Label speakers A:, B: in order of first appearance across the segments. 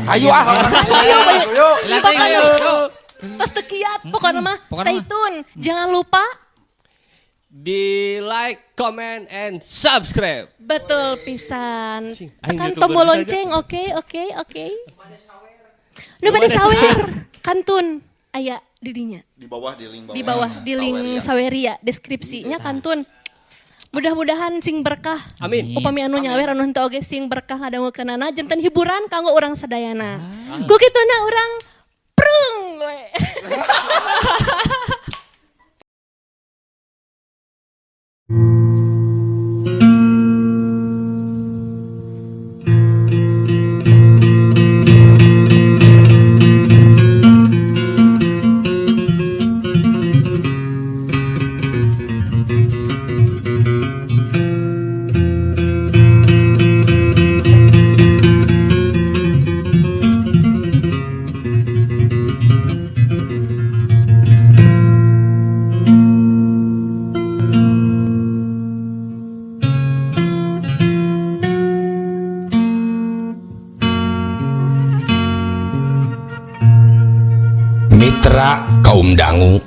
A: Ayo
B: Ayo.
C: Terus tekiat pokoknya mah stay tune. Jangan lupa
D: di like, comment, and subscribe.
C: betul pisan. Tekan
D: YouTuber
C: tombol
D: saja.
C: lonceng. Oke. Nu bade sawer kantun aya didinya.
A: Di bawah di link bawah.
C: Di bawah di link Saweria deskripsinya kantun. Mudah-mudahan sing berkah.
D: Amin.
C: Upami anu nyawer anu henteu oge sing berkah ngadangukeunana janten hiburan kanggo urang sadayana. Ku kituna urang prung we.
E: Mitra kaum dangu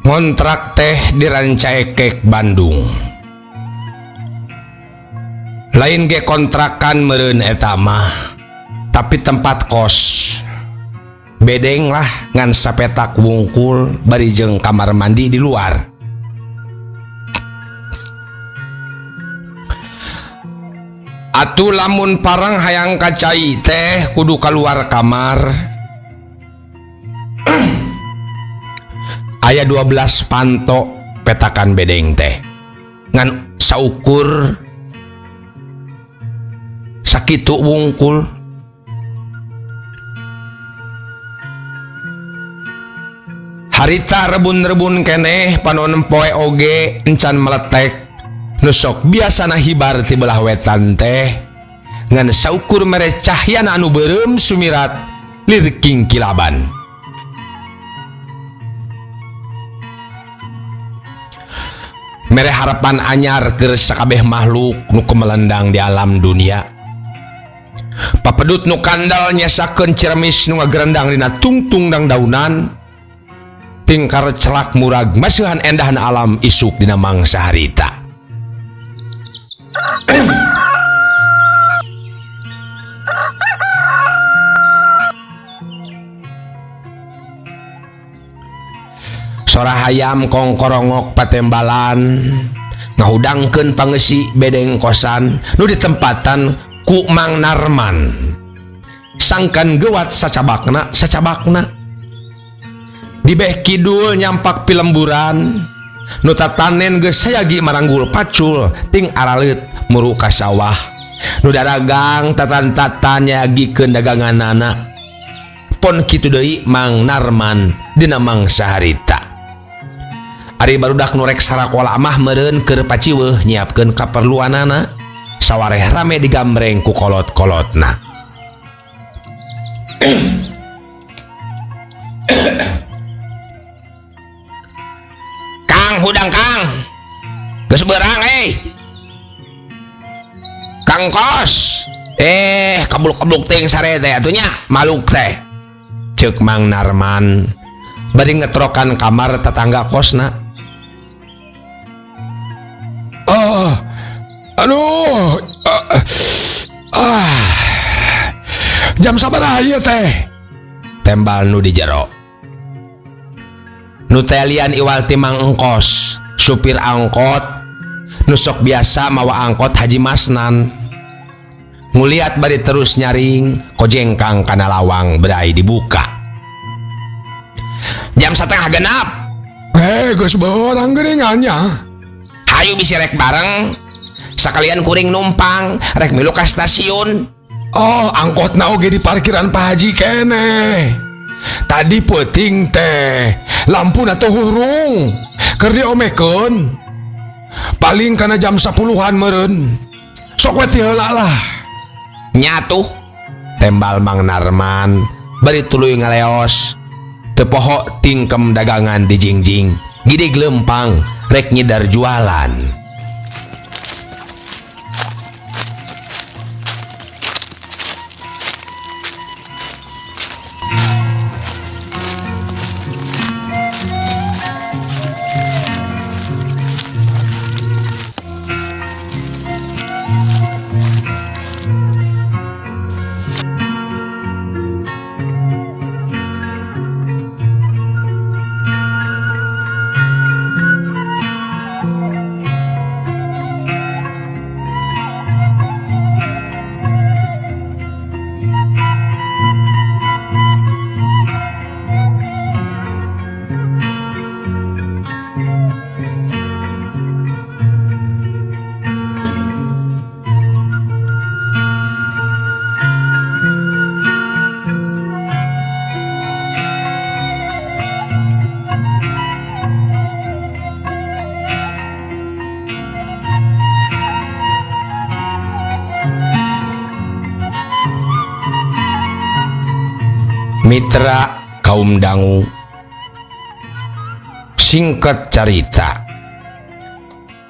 E: ngontrak teh di Rancaekek Bandung lain ge kontrakan meureun eta mah tapi tempat kos bedeng lah ngan sapetak wungkul bari jeung kamar mandi di luar. Atuh lamun parang hayang kacai teh kudu keluar kamar. Aya 12 panto petakan bedeng teh ngan saukur sakitu wungkul. Harita rebun-rebun keneh panon poe oge encan meletek nusok biasana hibar ti belah wetan teh ngan saukur mere cahyana anu beureum sumirat lirking kilaban. Mere harapan anyar keur sakabeh makhluk nu kumelendang di alam dunia. Papedut nu kandal nyasakeun ciremis nu ngagerendang dina tungtung-dang daunan. Tingkar celak murag masihan endahan alam isuk dina mangsa harita. Sora hayam kongkorongok patembalan ngahudangkeun pangeusi bedeng kosan nu ditempatan ku Mang Narman. Sangkan gewat sacabakna di beh kidul nyampak pilemburan nu tatanen geus sayagi maranggul pacul ting araleut muru ka sawah nu daragang tatan-tatan nyagikeun daganganana. Pon kitu deui Mang Narman dina mangsa harita. Ari barudak nu rek sarakola mah meureun keur paciweuh nyiapkeun kaperluanana sawareh rame digambreng ku kolot-kolotna. Kang hudang Kang geus beurang Kang kos kabluk-kabluk ting sare teh atunya maluk teh ceuk Mang Narman bari ngetrokan kamar tetangga kosna. Jam sabaraha ieu teh? Tembal nu di jero. Nu teh lian iwal ti Mang Engkos, supir angkot nu sok biasa mawa angkot Haji Masnan. Nguliat bari terus nyaring kojengkang kana lawang berai dibuka. Jam 8:30. Geus beurang geuningannya. Hayu bisi rek bareng. Sakalian kuring numpang rek milu ka stasiun. Angkotna oge di parkiran Pak Haji kene. Tadi peuting teh lampuna teh hurung keur diomekeun. Paling kana jam 10-an meureun. Sok we ti heula lah. Nya tuh tembal Mang Narman bari tuluy ngaleos. Teu poho tingkem dagangan di jingjing. Gide glempang rek nyidar jualan. Mitra kaum dangu, singkat cerita,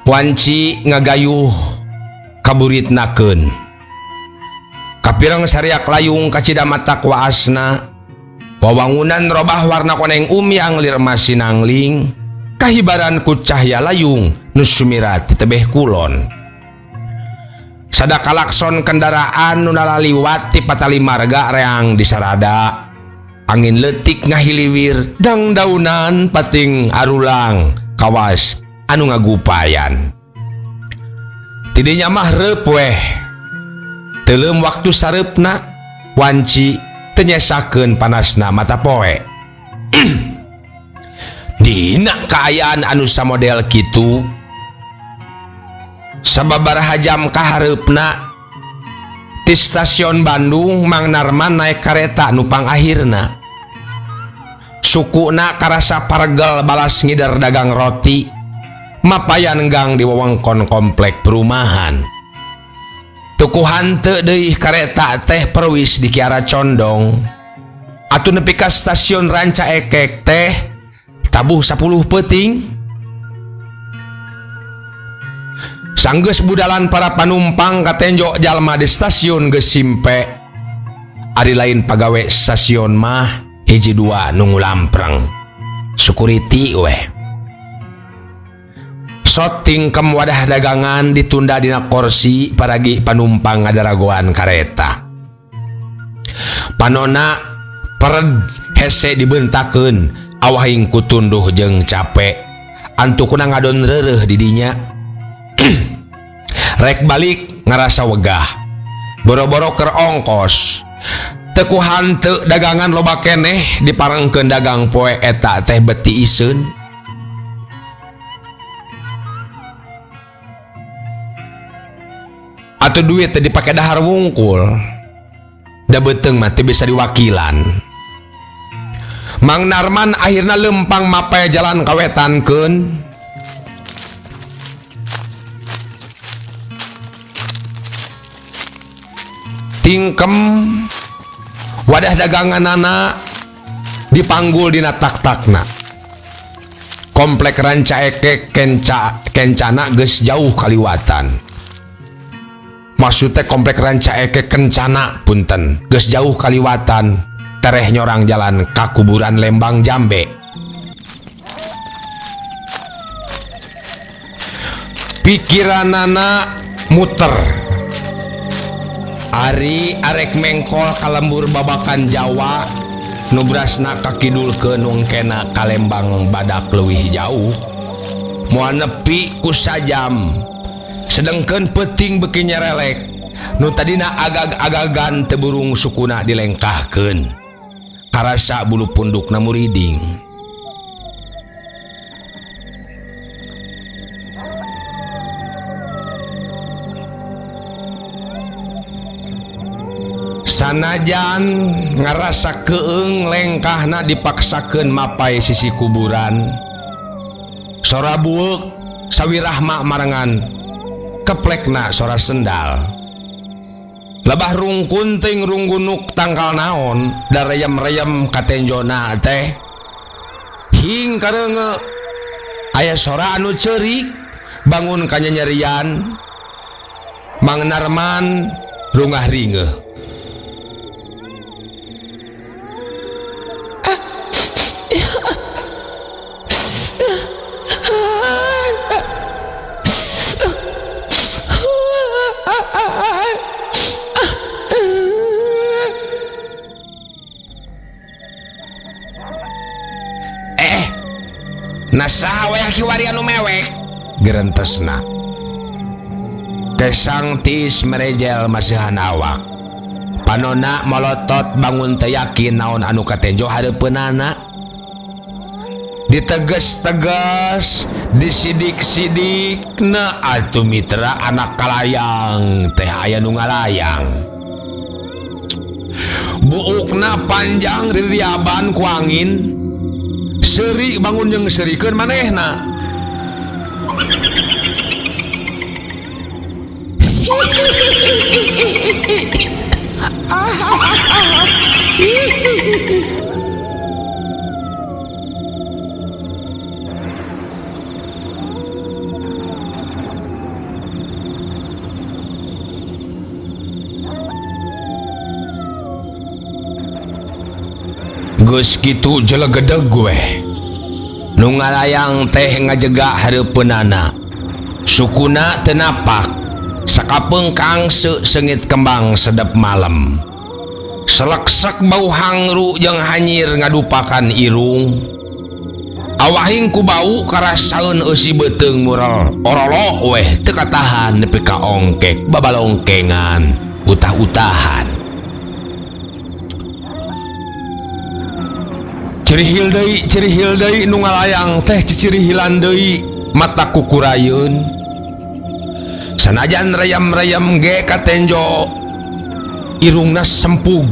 E: wanci ngagayuh kaburitnakeun kapireng sariak layung kacida mata waasna, wawangunan robah warna koneng yang lir masinangling kahibaran ku cahya layung nu sumirat di tebeh kulon. Sadaka lakson kendaraan nu nalaliwat ti patali marga reang disarada. Angin letik ngahiliwir dang daunan pating arulang kawas anu ngagupayan. Tidinya mah reup weh. Teuleum waktu sareupna wanci teu nyesakeun panasna mata poe. Dina kaayaan anu samodel kitu sababaraha jam kahareupna di stasiun Bandung Mang Narman naik kareta nupang akhirna. Sukuna karasa pargel balas ngider dagang roti mapayan gang di wewengkon komplek perumahan. Tukuhan teu deui kareta teh perwis di Kiara Condong. Atuh nepi ka stasiun Ranca Ekek teh tabuh 10 peuting. Sanggeus budalan para panumpang katenjo jalma di stasiun geus simpe. Ari lain pagawe stasiun mah hiji dua nunggu lampreng. Security weh. Soting kem wadah dagangan ditunda dina kursi paragi panumpang ngadaragoan kareta. Panona pered hese dibentakeun awahing kutunduh jeung capek. Antukna ngadon reureuh di dinya. Rek balik ngarasa wegah boro-boro keur ongkos tekuhan teu dagangan loba keneh diparengkeun dagang poe eta teh beti iseun. Atuh duit teh dipake dahar wungkul da beteung mah teu bisa diwakilan. Mang Narman akhirna lempang mapae jalan kawetankeun. Tingkem wadah daganganana dipanggul dina tak-takna. Komplek Ranca Ekek kencana geus jauh kaliwatan. Maksudnya komplek Ranca Ekek kencana punten geus jauh kaliwatan. Tereh nyorang jalan ka kuburan Lembang Jambe. Pikiranana muter. Ari arek mengkol kalembur babakan Jawa nubrasna kakidulkeun nungkena Kalembang badak leuwih jauh moal nepi ku sajam sedengkeun peuting beuki nyerelek nu tadina agag-agagan teu burung sukuna dilengkahkeun karasa bulu pundukna muriding. Sanajan ngarasa keung lengkahna dipaksakeun mapai sisi kuburan. Sora bueuk sawirahma marangan keplekna sora sendal. Lebah rungkun ting runggunuk tangkal naon da reyem-reyem katenjona teh. Hing kareunge aya sora anu ceurik bangun kanyanyerian. Mang Narman rungah ringeuh. Nasaha we kiwari anu mewek gerentesna. Kesang tiis merejel masihan awak. Panona molotot bangun teu yakin naon anu katenjo hareupeunana. Diteges-teges, disidik-sidik, na atuh mitra anak kalayang teh aya nu ngalayang. Buukna panjang ririaban ku angin. Seri bangun jeung serikeun manehna. Geus kitu jelegedeg gue nu ngalayang teh ngajega hareupeunana sukuna teu napak sakapeung kangse sengit kembang sedep malam seleksek bau hangru jeung hanyir ngadupakan irung awahing ku bau karasaeun eusi beuteung murel orolo weh teu katahan nepi ka ongkek babalongkengan utah-utahan cirihil deui nu ngalayang teh cicirihilan deui mata kukurayeun sanajan rayam-rayam ge katenjo irungna sempug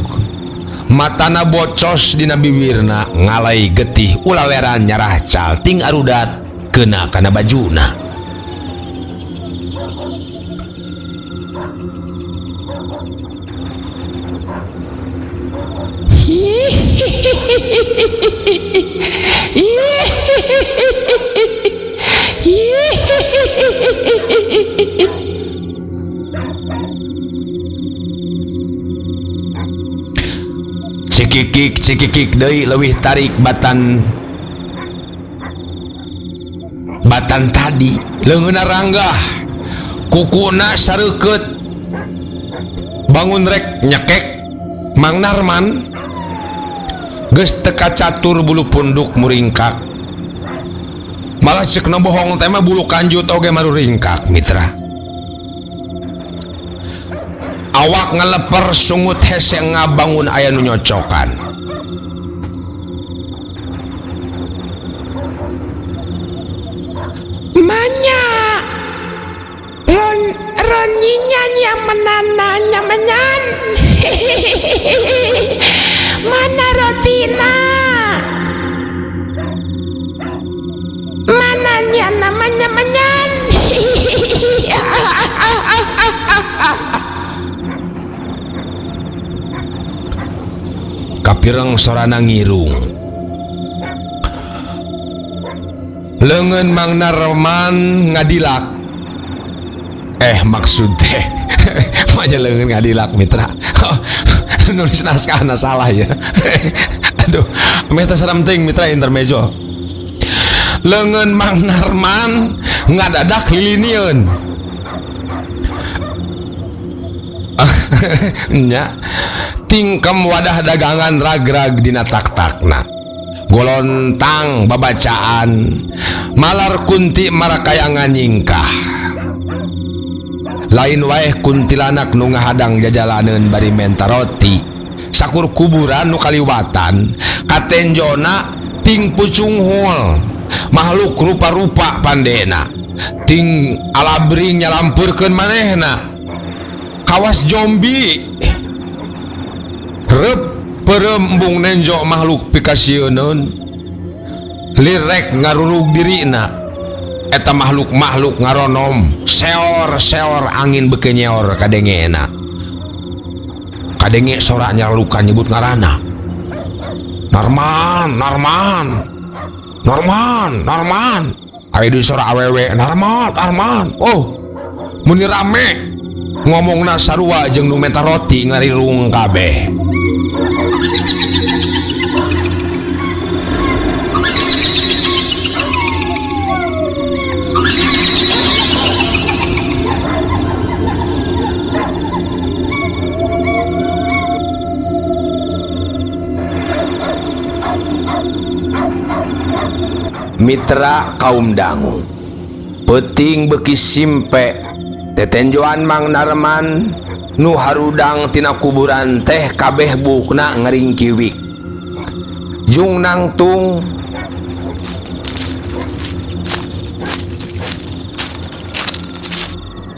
E: matana bocos dina bibirna ngalai getih ulaweran nyarah calting arudat keuna kana bajuna Cikikik deui leuwih tarik batan tadi leungeunna ranggah kukuna sareukeut bangun rek nyekek Mang Narman geus teu kacatur bulu punduk muringkak malah ceuk na bohong teh mah bulu kanjut oge maruringkak mitra awak ngaleper sungut hese ngabangun aya nu nyocokan manya ronyinya nyamanana nyamanyan mana rotina mananya namanya manyan kapireng sorana ngirung leungeun Mang Narman ngadilak maksud teh maja leungeun ngadilak mitra nulis naskahna salah ya aduh meta saram teuing mitra intermezzo leungeun Mang Narman ngadadak lilinieun nya tingkem wadah dagangan rag-rag dina tak-takna golontang babacaan malar kunti marakayangan nyingkah lain waeh kuntilanak nu ngahadang jajalaneun bari menta roti sakur kuburan nu kaliwatan katenjona ting pucung hul makhluk rupa-rupa pandena ting alabring nyalampurkeun manehna kawas zombie rep perembung nenjok makhluk pikasieun lirek ngarurug dirina eta makhluk-makhluk ngaronom seor-seor angin beuke nyeor kadengena kadenge soranya luka nyebut ngarana Narman aya di sora awewe Narman oh muni rame ngomongna sarua jeung nu menta roti ngarirung kabeh mitra kaum dangu peuting beuki simpe tetenjoan Mang Narman nu harudang tina kuburan teh kabeh bukna ngaringkiwik jung nangtung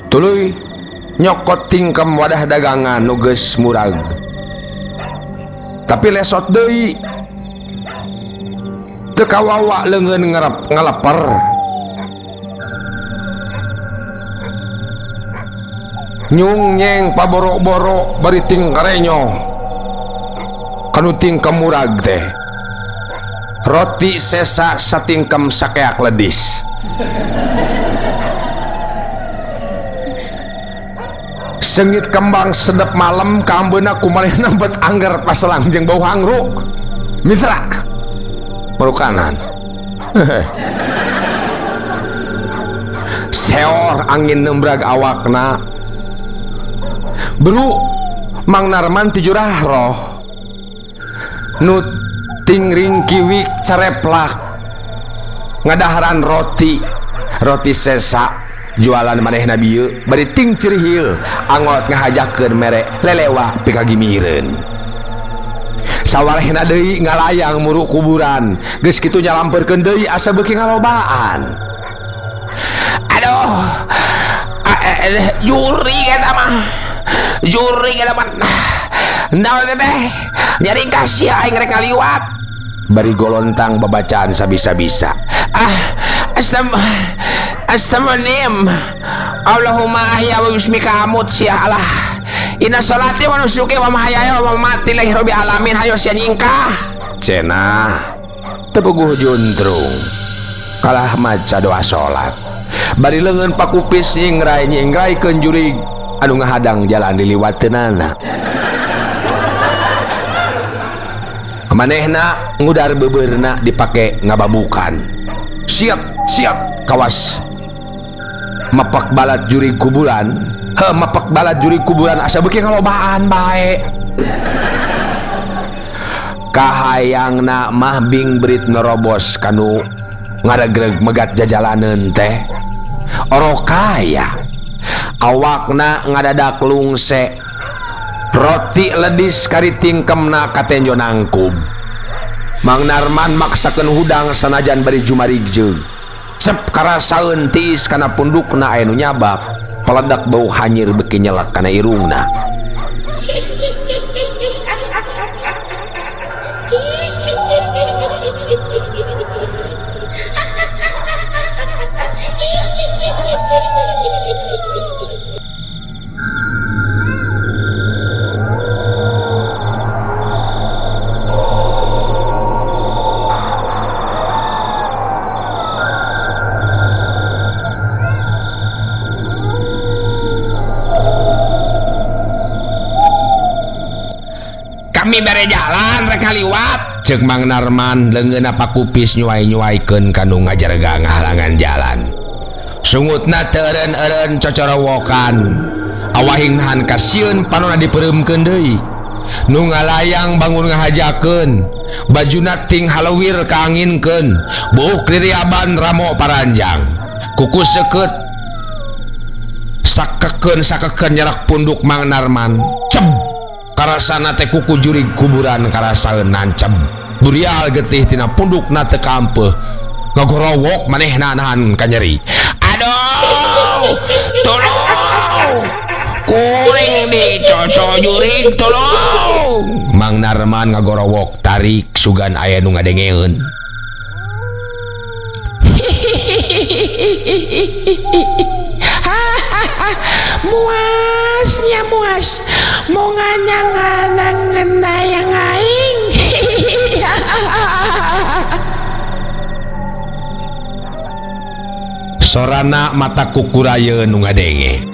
E: tuluy nyokot tingkem wadah dagangan nu geus murag tapi lesot deui teu kawawa leungeun ngaleper nyung nyeng paborok-borok bari ting karenyo kanu tingkem murag teh roti sesa satingkem sakeak ledis. Sengit kembang sedep malam kambeuna kumarehna bet angger paselang jeung bau hangruk. Mitra merukanan. Seor angin nembrag awakna. Bru Mang Narman tijurah roh nu tingring kiwik careplak ngadaharan roti sesa jualan manehna bieu bari ting cirihil angot ngahajakeun mere lelewa pikagimireun. Sawarehna deui ngalayang muru kuburan geus kitu nyalampeurkeun deui asa beuki ngalobaan. Aduh juri eta mah naon teh nyari kasih aing rek ngaliwat bari golontang babacaan sabisa-bisa. Astagfirullahaladzim. Allahumma ahya wa bismika amut sia Allah. Inna salati wa nusuki wa mahayaya wa mamati lillahi rabbil alamin. Hayo sia nyingkah. Cenah tepuguh juntrung kalah maca doa salat. Bari leungeun pakupis nyingrai-nyingraikeun jurig anu ngahadang jalan diliwateunana. Manehna ngudar bebeurna dipake ngababukan. Siap kawas mapak balat jurig kuburan. Mapak balat jurig kuburan asa beuki ngalobaan bae. Kahayangna mah bing berit nerobos kanu ngaregreg megat jajalaneun teh orokaya. Awakna ngadadak lungse roti ledis kari tingkemna katenjo nangkub. Mang Narman maksakeun hudang sanajan bari jumarigjeug. Cep karasaeun tiis kana pundukna aya nu nyabak peledak bau hanyir beuki nyelek kana irungna. Kami bare jalan rek liwat ceuk Mang Narman leungeunna pakupis nyuai-nyuaikeun kanu ngajarga ngahalangan jalan. Sungutna teu eureun-eureun cocorowokan awahing nahan ka sieun panonna dipereumkeun deui. Nu ngalayang bangun ngahajakeun bajuna ting halewir kaanginkeun buuk liriaban ramo paranjang kuku seukeut sakekeun nyerak punduk Mang Narman. Cem karasana teh kuku jurig kuburan karasaeun nancem burial getih tina pundukna teu kampeuh ngagorowok manehna nahan kanyeri. Aduh tolong kuring dicoco jurig tolong. Mang Narman ngagorowok tarik sugan aya nu ngadengeun. Muasnya muas mau nganyang-nganyang ngendayang aing. Sorana mata kukurayeun nu ngadenge.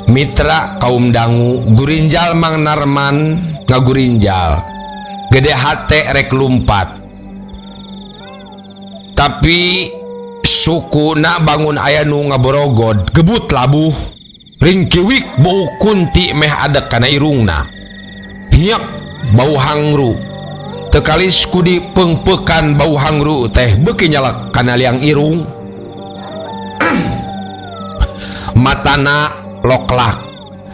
E: Mitra kaum dangu gurinjal Mang Narman ngagurinjal gede hate rek lumpat tapi sukuna bangun aya nu ngaborogod gebut labuh ring kiwik bau kunti meh adek kana irungna hiak bau hangru tekalis kudi pengpekan bau hangru teh beuki nyalak kana liang irung. Matana loklak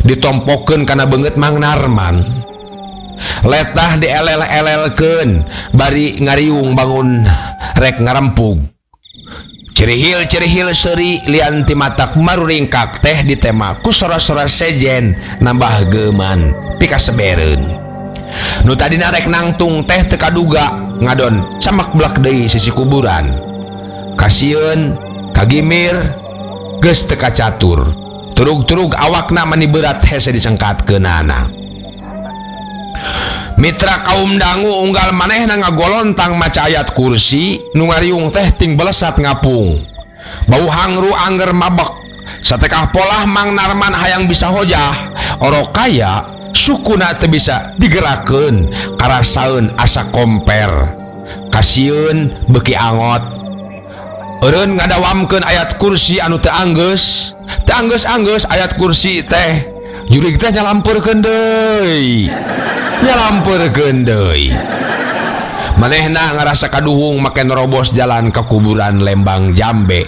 E: ditompokeun kana beungeut Mang Narman letah dielel-elelkeun bari ngariung bangun rek ngarempug. Cirihil seuri lian ti matak maruringkak teh ditema ku sora-sora sejen nambah geuman pika sebereun. Nu tadina rek nangtung teh teu kaduga ngadon camak blak deui sisi kuburan. Kasieun kagimir geus teu kacatur. Turug-turug awakna mani berat hese disengkatkeunana. Mitra kaum dangu unggal manehna ngagolontang maca ayat kursi nu ngariung teh ting belesat ngapung. Bau hangru angger mabek. Satekah polah Mang Narman hayang bisa hojah orok kaya sukuna teu bisa digerakeun karasaeun asa komper. Kasieun beuki angot. Eureun ngadawamkeun ayat kursi anu teu anggeus. Teu anggeus-anggeus ayat kursi teh. Jurig teh nyalampurkeun deui. Nyalampurkeun deui. Manehna ngarasa kaduhung make nerobos jalan ke kuburan Lembang Jambe.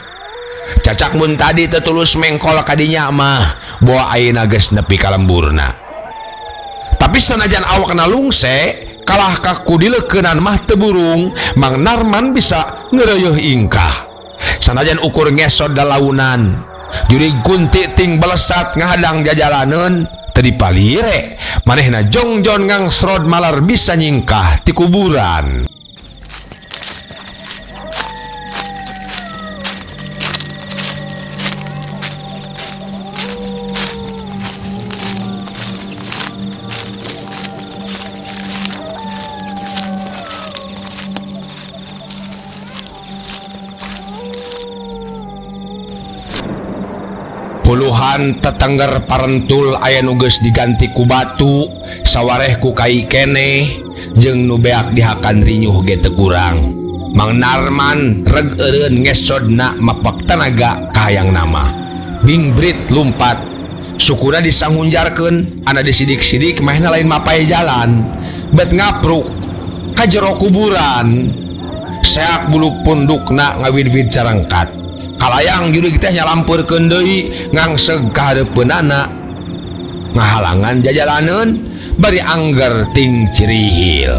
E: Cacak mun tadi tetulus mengkol kadinya mah bawa ayeuna geus nepi ka lemburna. Tapi sanajan awakna lungse kalah kaku dileukeunnan mah teu burung, Mang Narman bisa ngeureueuh ingkah. Sanajan ukur ngesod dalaunan, jurig kunti ting belesat ngahadang jajalaneun teu dipalire, manehna jongjon ngangsrod malar bisa nyingkah ti kuburan. Puluhan tetengger parentul aya nu geus diganti ku batu, sawareh ku kai keneh, jeung nu beak dihakan rinyuh ge teu kurang. Mang Narman reg eureun ngesodna mapek tenaga ka hayang nama. Bingbrit lumpat, sukuna disanghunjarkeun, ana disidik-sidik mahna lain mapae jalan, bet ngapruk ka jero kuburan. Seak bulu pundukna ngawid-wid carangkat. Kalayang jurig teh nyalampurkeun deui ngangseg ka hareupeunana. Ngahalangan jajalaneun bari angger ting cirihil.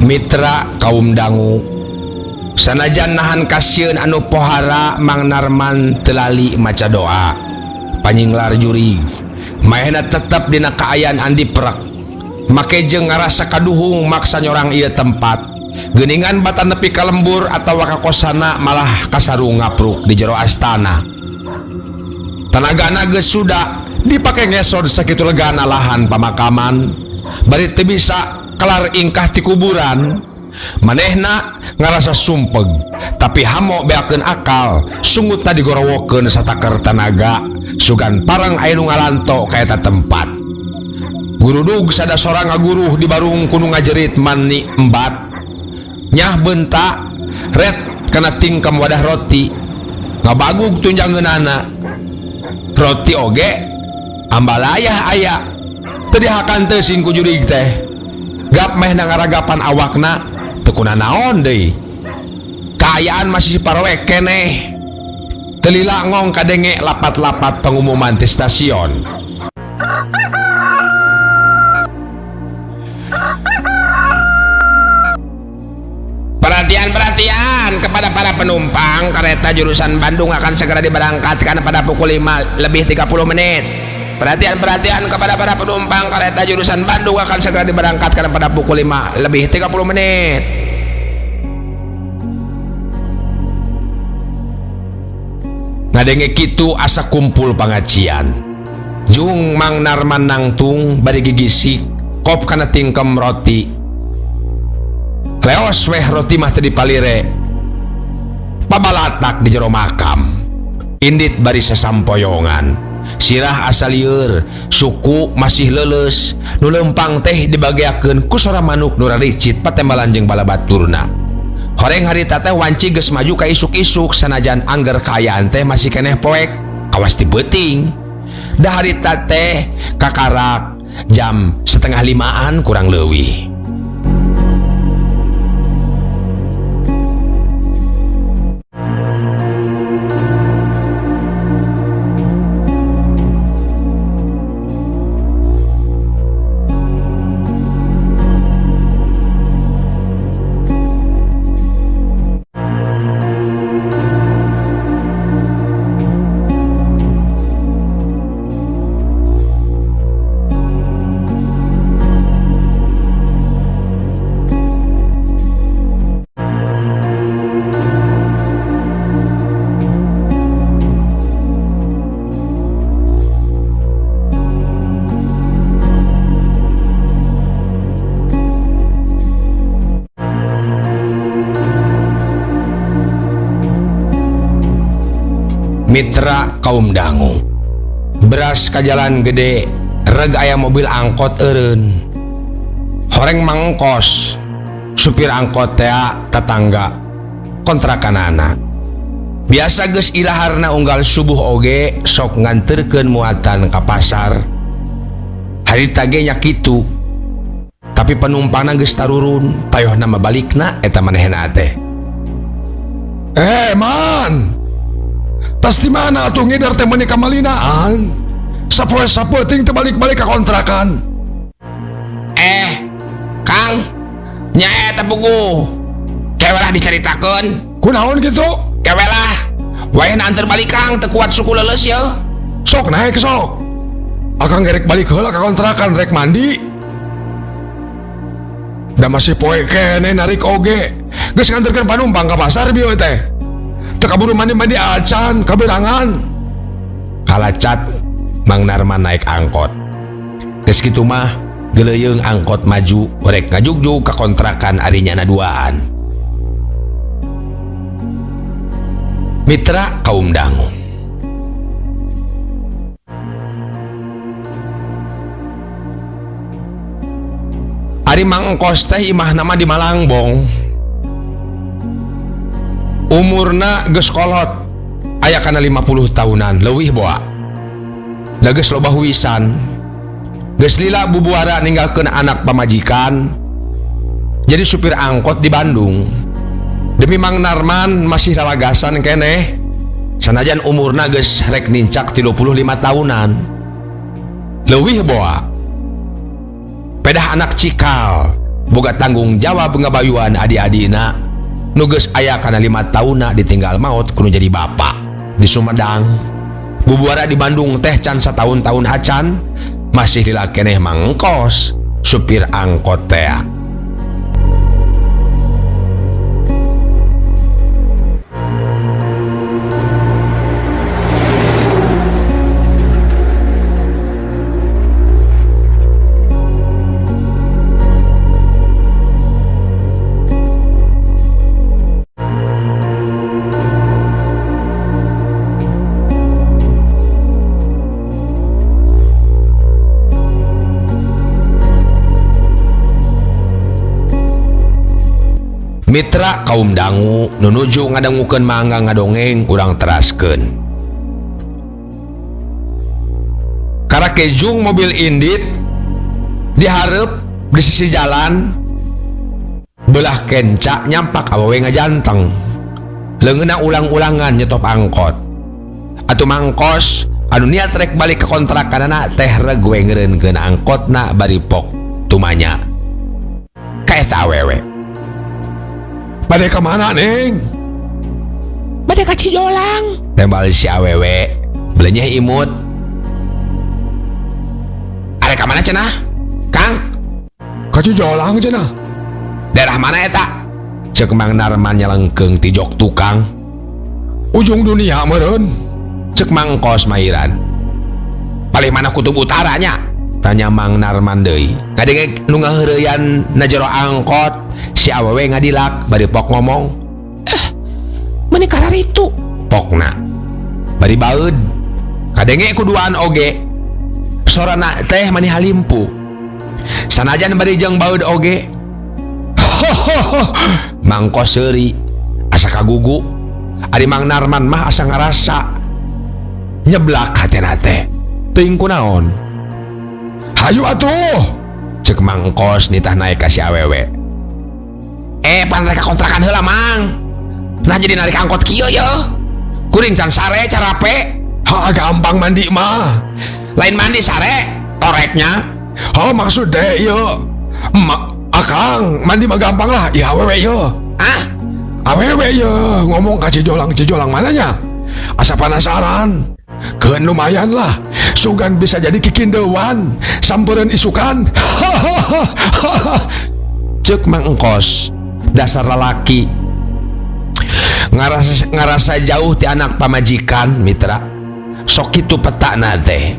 E: Mitra kaum dangu, sanajan nahan kasieun anu pohara, Mang Narman telali maca doa panyinglar jurig maehna tetep dina kaayaan andi perek make jeung ngarasa kaduhung maksa nyorang ieu tempat geuningan bata nepi ka lembur atawa ka kosana malah kasarung ngapruk di jero astana. Tanagana geus suda dipake ngesod sakitu legana lahan pamakaman bari teu bisa kelar ingkah ti kuburan. Manehna ngarasa sumpeg tapi hamo beakeun akal sungutna digorowokeun sataker tanaga sugan parang aya nu ngalanto ka eta tempat. Gurudug sada sorang ngaguruh di barung kudu ngajerit manni embat nyah bentak ret kana tingkem wadah roti ngabagug tunjangeunana. Roti oge ambalayah aya teu dihakan teu sing ku jurig teh. Gap meh ngaragapan awakna teu kunaon deui. Kaayaan masih paroek keneh. Teu lila ngong kadenge lapat-lapat pengumuman di stasiun. Perhatian kepada para penumpang, kereta jurusan Bandung akan segera diberangkatkan pada pukul 5 lebih 30 menit. Perhatian kepada para penumpang, kereta jurusan Bandung akan segera diberangkatkan pada pukul 5 lebih 30 menit. Ngadenge kitu asa kumpul pangacian. Jung Mang Narman nangtung bari gigisik kop kana tingkem roti. Leos weh roti mah teu dipalire. Pabalatak di jero makam. Indit bari sasampoyongan. Sirah asa lieur, suku masih leuleus, nu lempang teh dibagiakeun ku sora manuk nu raricit patembalan jeung balabaturna. Horeng harita teh wanci geus maju ka isuk-isuk sanajan angger kaayaan teh masih keneh poek, awas ti beuting. Da harita teh kakarak jam 4:30 kurang leuwih. Mitra kaum dangu, beras ka jalan gede, reg aya mobil angkot eureun. Horeng mangkos, supir angkot teh tetangga kontrakanana. Biasa geus ilaharna unggal subuh oge sok nganterkeun muatan ka pasar. Harita ge nya kitu. Tapi penumpangna geus tarurun, tayohna mabalikna eta manehna teh. Man, tas di mana tuh ngidar teh meuni ka malinaan? Sapoe-sapoe ting teh balik-balik ka kontrakan. Kang, nya eta buku. Kewelah dicaritakeun.
A: Kunaon gitu?
E: Kewelah. Wae anter balik Kang teu kuat suku leuleus ya.
A: Sok naik sok. Akang gerek balik heula ka kontrakan rek mandi. Da masih poe kene narik oge. Geus nganterkeun panumpang ka pasar bieu teh. Teu kaburu mandi-mandi acan kaberangan.
E: Kalacat Mang Narman naik angkot. Geus kitu mah geleuyeung angkot maju rek ngajugjug ka kontrakan arinyana duaan. Mitra kaum dangu. Ari Mang Engkos teh imah nama di Malangbong. Umurna geus kolot, aya kana 50 tahunan leuwih boa. Da geus loba huwisan. Geus lila bubuara ninggalkeun anak pamajikan. Jadi supir angkot di Bandung. Demi Mang Narman masih lalagasan keneh. Sanajan umurna geus rek nincak 35 tahunan. Leuwih boa. Pedah anak cikal, boga tanggung jawab ngabayuan adi-adina. Nu geus aya kana 5 tahunna ditinggal maot kudu jadi bapak di Sumedang. Bubuara di Bandung teh can satahun-tahun acan, masih lila keneh Mang Engkos, supir angkot teh. Mitra kaum dangu nunuju ngadangukeun mangga ngadongeng urang teraskeun. Karakejung mobil indit dihareup di sisi jalan belah kenca nyampak awewe ngajanteng. Leungeunna ulang-ulangan nyetop angkot. Atuh Mang Engkos anu niat rek balik ke kontrakanana teh reg we ngeureunkeun angkotna bari pok tumanya. Ka eta awewe.
A: Bade ka mana, Neng?
E: Bade ka Cijolang. Tembal si awewe, belenyeh imut. Are ka mana cenah? Kang?
A: Ka Cijolang cenah.
E: Daerah mana eta? Ceuk Mang Narman nyalengkeung ti jok tukang.
A: Ujung dunia meureun.
E: Ceuk Mang Engkos mairan. Palih mana kutub utaranya? Tanya Mang Narman deui. Ngadenge nu ngaheureuyan na jero angkot. Si awewe ngadilak bari pok ngomong, meuni kararitu pokna bari baeud kadenge kuduaan oge sorana teh mani halimpu sanajan bari jeung baeud oge. Mang Engkos seuri asa kagugu. Ari Mang Narman mah asa ngarasa nyeblak hatena teh teuing kunaon.
A: Hayu atuh,
E: ceuk Mang Engkos nitah naik ka si awewe. Pan rek kontrakan heula Mang. Nah jadi narik angkot kieu ye. Kuring can sare carape.
A: Ha gampang mandi mah.
E: Lain mandi sare, toreknya.
A: Oh maksud teh ieu. Akang mandi mah gampang lah. Ya awewe ye. Awewe ye ngomong ka Cijolang mananya. Asa penasaran. Keun lumayan lah. Sugan bisa jadi kikindeuan. Sampeureun isukan.
E: Ceuk Mang Engkos. Dasar lalaki ngarasa jauh ti anak pamajikan. Mitra sok kitu petakna teh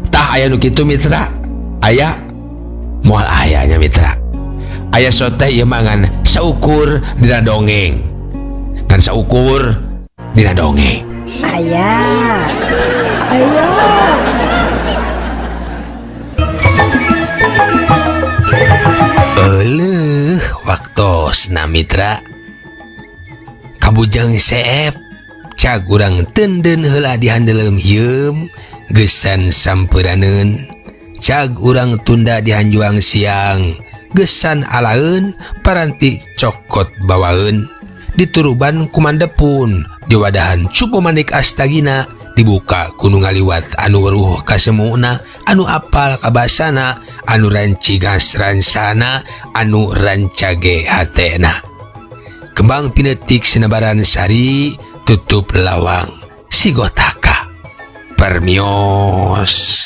E: tah aya nu kitu Mitra. Aya moal ayanya Mitra. Aya soteh ieu mangan saukur dina dongeng. Kan saukur dina dongeng.
B: Ayah.
E: Waktos na mitra Kabujang Seep cak urang tenden heula dihandelem hieum gesan sampuraneun cak urang tunda dihanjuang siang gesan alaeun paranti cokot bawaeun dituruban kumandepun di wadahan Cupo Manik Astagina dibuka kudu ngaliwat anu weruh kasemuna anu apal kabasana anu rancigas ransana anu rancage hatena kembang pinetik sinebaran sari tutup lawang sigotaka permios.